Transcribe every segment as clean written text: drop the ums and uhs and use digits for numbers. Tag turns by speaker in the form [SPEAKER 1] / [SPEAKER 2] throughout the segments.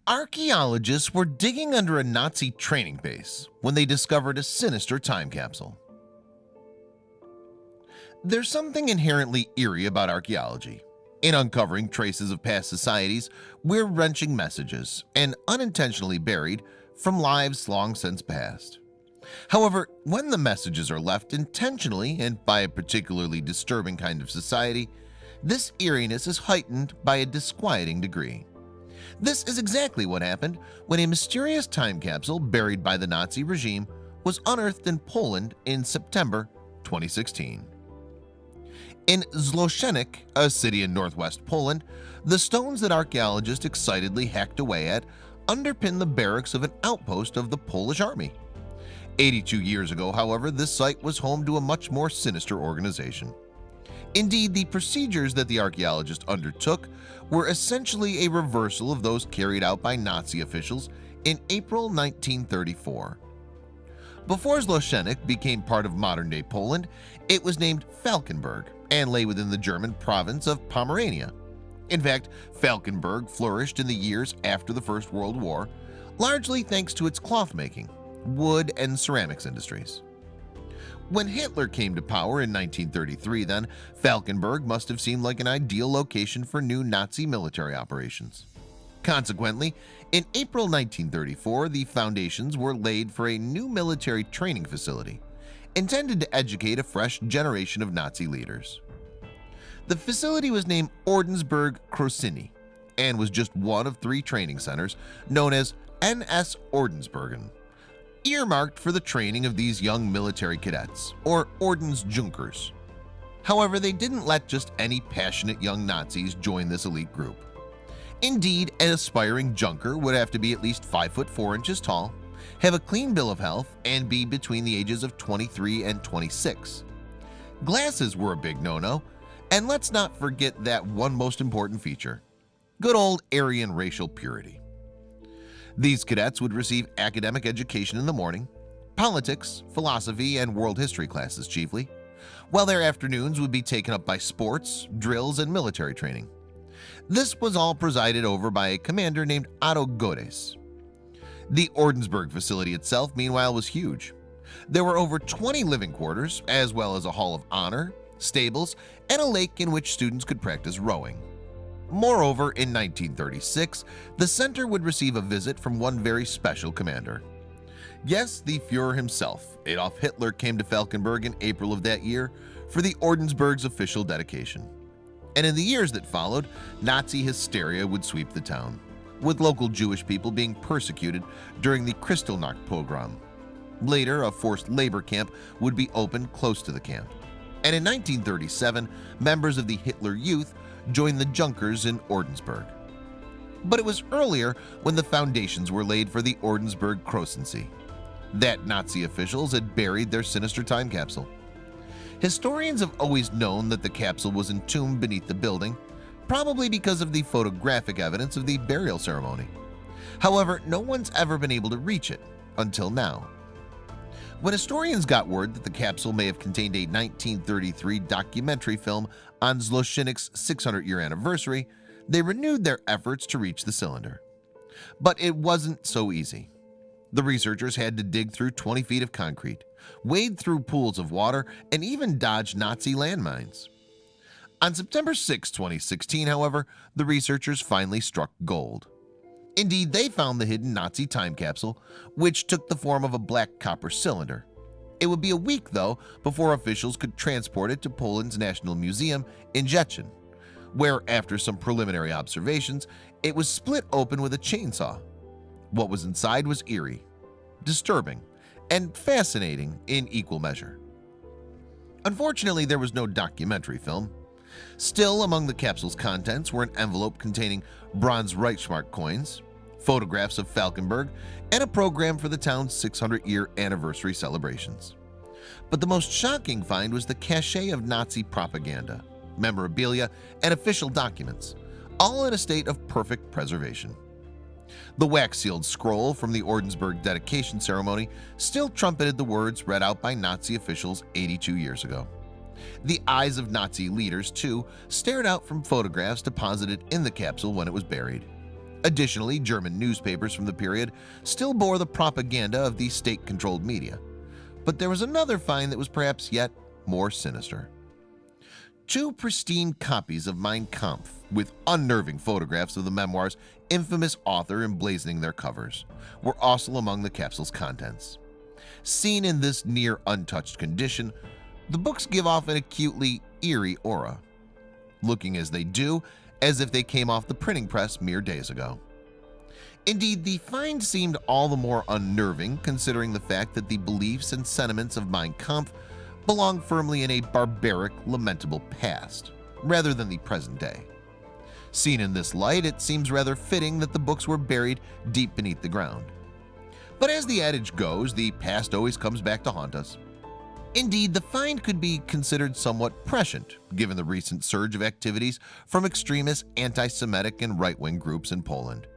[SPEAKER 1] Archaeologists were digging under a Nazi training base when they discovered a sinister time capsule. There's something inherently eerie about archaeology. In uncovering traces of past societies, we're wrenching messages and unintentionally buried from lives long since past. However, when the messages are left intentionally and by a particularly disturbing kind of society, this eeriness is heightened by a disquieting degree. This is exactly what happened when a mysterious time capsule buried by the Nazi regime was unearthed in Poland in September 2016. In Zloczenik, a city in northwest Poland, the stones that archaeologists excitedly hacked away at underpin the barracks of an outpost of the Polish army. 82 years ago, however, this site was home to a much more sinister organization. Indeed, the procedures that the archaeologists undertook were essentially a reversal of those carried out by Nazi officials in April 1934. Before Zloczenik became part of modern-day Poland, it was named Falkenberg and lay within the German province of Pomerania. In fact, Falkenberg flourished in the years after the First World War, largely thanks to its cloth-making, wood and ceramics industries. When Hitler came to power in 1933, then, Falkenberg must have seemed like an ideal location for new Nazi military operations. Consequently, in April 1934, the foundations were laid for a new military training facility, intended to educate a fresh generation of Nazi leaders. The facility was named Ordensburg Krosiny and was just one of 3 training centers known as NS Ordensburgen, earmarked for the training of these young military cadets, or Ordensjunkers. However, they didn't let just any passionate young Nazis join this elite group. Indeed, an aspiring junker would have to be at least 5 foot 4 inches tall, have a clean bill of health, and be between the ages of 23 and 26. Glasses were a big no-no, and let's not forget that one most important feature: good old Aryan racial purity. These cadets would receive academic education in the morning, politics, philosophy, and world history classes chiefly, while their afternoons would be taken up by sports, drills, and military training. This was all presided over by a commander named Otto Godes. The Ordensburg facility itself, meanwhile, was huge. There were over 20 living quarters, as well as a hall of honor, stables, and a lake in which students could practice rowing. Moreover, in 1936, the center would receive a visit from one very special commander. Yes, the Führer himself, Adolf Hitler, came to Falkenberg in April of that year for the Ordensburg's official dedication. And in the years that followed, Nazi hysteria would sweep the town, with local Jewish people being persecuted during the Kristallnacht pogrom. Later, a forced labor camp would be opened close to the camp. And in 1937, members of the Hitler Youth joined the Junkers in Ordensburg. But it was earlier when the foundations were laid for the Ordensburg Krosensee that Nazi officials had buried their sinister time capsule. Historians have always known that the capsule was entombed beneath the building, probably because of the photographic evidence of the burial ceremony. However, no one's ever been able to reach it until now. When historians got word that the capsule may have contained a 1933 documentary film on Zloczenik's 600-year anniversary, they renewed their efforts to reach the cylinder. But it wasn't so easy. The researchers had to dig through 20 feet of concrete, wade through pools of water, and even dodge Nazi landmines. On September 6, 2016, however, the researchers finally struck gold. Indeed, they found the hidden Nazi time capsule, which took the form of a black copper cylinder. It would be a week, though, before officials could transport it to Poland's National Museum in Szczecin, where, after some preliminary observations, it was split open with a chainsaw. What was inside was eerie, disturbing, and fascinating in equal measure. Unfortunately, there was no documentary film. Still, among the capsule's contents were an envelope containing bronze Reichsmark coins, photographs of Falkenberg, and a program for the town's 600-year anniversary celebrations. But the most shocking find was the cache of Nazi propaganda, memorabilia, and official documents, all in a state of perfect preservation. The wax-sealed scroll from the Ordensburg dedication ceremony still trumpeted the words read out by Nazi officials 82 years ago. The eyes of Nazi leaders, too, stared out from photographs deposited in the capsule when it was buried. Additionally, German newspapers from the period still bore the propaganda of the state-controlled media. But there was another find that was perhaps yet more sinister. 2 pristine copies of Mein Kampf with unnerving photographs of the memoir's infamous author emblazoning their covers were also among the capsule's contents. Seen in this near untouched condition, the books give off an acutely eerie aura, looking as they do as if they came off the printing press mere days ago. Indeed, the find seemed all the more unnerving considering the fact that the beliefs and sentiments of Mein Kampf belong firmly in a barbaric, lamentable past, rather than the present day. Seen in this light, it seems rather fitting that the books were buried deep beneath the ground. But as the adage goes, the past always comes back to haunt us. Indeed, the find could be considered somewhat prescient, given the recent surge of activities from extremist anti-Semitic and right-wing groups in Poland.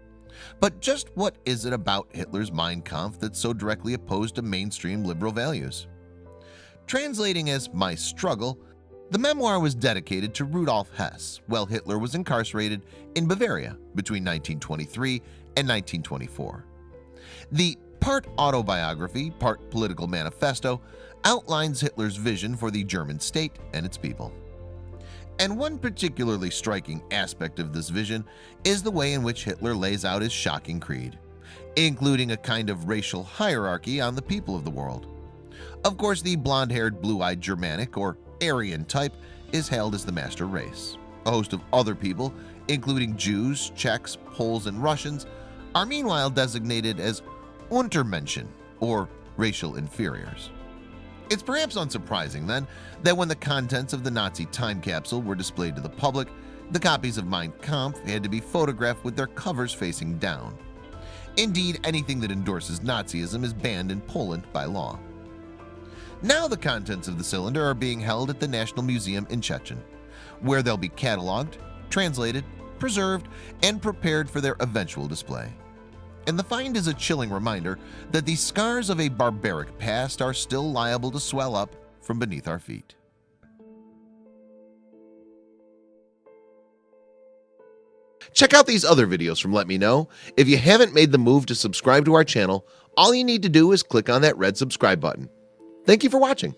[SPEAKER 1] But just what is it about Hitler's Mein Kampf that's so directly opposed to mainstream liberal values? Translating as My Struggle, the memoir was dedicated to Rudolf Hess while Hitler was incarcerated in Bavaria between 1923 and 1924. The part autobiography, part political manifesto outlines Hitler's vision for the German state and its people. And one particularly striking aspect of this vision is the way in which Hitler lays out his shocking creed, including a kind of racial hierarchy on the people of the world. Of course, the blonde-haired, blue-eyed Germanic or Aryan type is hailed as the master race. A host of other people, including Jews, Czechs, Poles, and Russians, are meanwhile designated as Untermenschen or racial inferiors. It's perhaps unsurprising, then, that when the contents of the Nazi time capsule were displayed to the public, the copies of Mein Kampf had to be photographed with their covers facing down. Indeed, anything that endorses Nazism is banned in Poland by law. Now the contents of the cylinder are being held at the National Museum in Szczecin, where they'll be cataloged, translated, preserved, and prepared for their eventual display. And the find is a chilling reminder that the scars of a barbaric past are still liable to swell up from beneath our feet. Check out these other videos from Let Me Know. If you haven't made the move to subscribe to our channel, all you need to do is click on that red subscribe button. Thank you for watching.